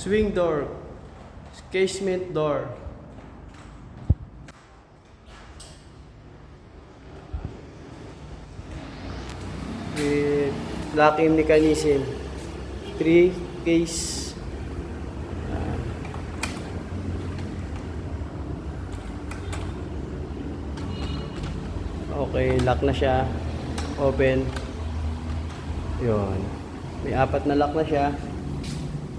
Swing door, casement door. With locking mechanism. 3-case. Okay, lock na siya. Open. Yun. May 4 na lock na siya.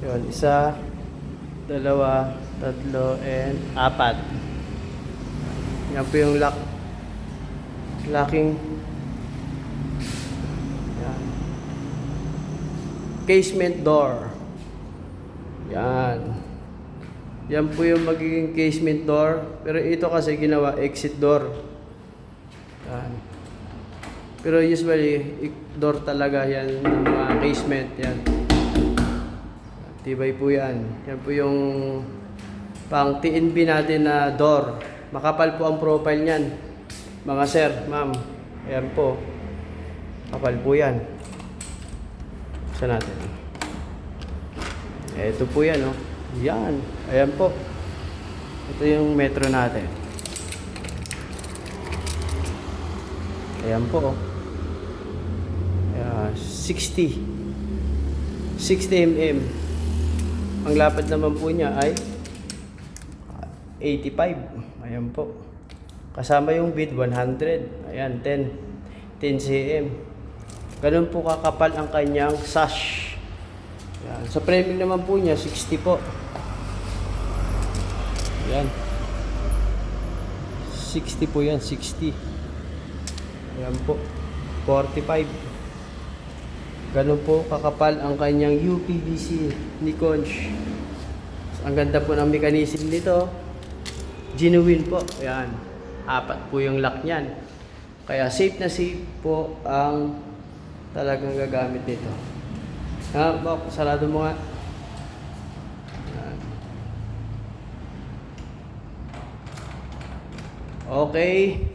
Yun, 1, 2, 3, and 4. Yan po yung lock. Locking. Yan. Casement door. Yan. Yan po yung magiging casement door. Pero ito kasi ginawa exit door. Yan. Pero usually, door talaga yan ng mga casement. Yan. Tibay po yan. Yan po yung pang TNB natin na door. Makapal po ang profile niyan. Mga sir, ma'am. Ayan po. Kapal po yan. Saan natin? Ito po yan, oh. Yan. Ayan po. Ito yung metro natin. Ayan po, oh. 60 mm. Ang lapad naman po niya ay 85. Ayan po. Kasama yung bid 100. Ayan, 10 cm. Ganun po kakapal ang kanyang sash. Ayan. Sa framing naman po niya 60 po. Ayan. 60 po yan, 60. Ayan po. 45. Ganun po kakapal ang kanyang UPVC Nikonch. Ang ganda po ng mechanism nito. Genuine po. Ayan. 4 po yung lock niyan. Kaya safe na safe po ang talagang gagamit nito. Ha, Bok, sarado mo nga. Ayan. Okay.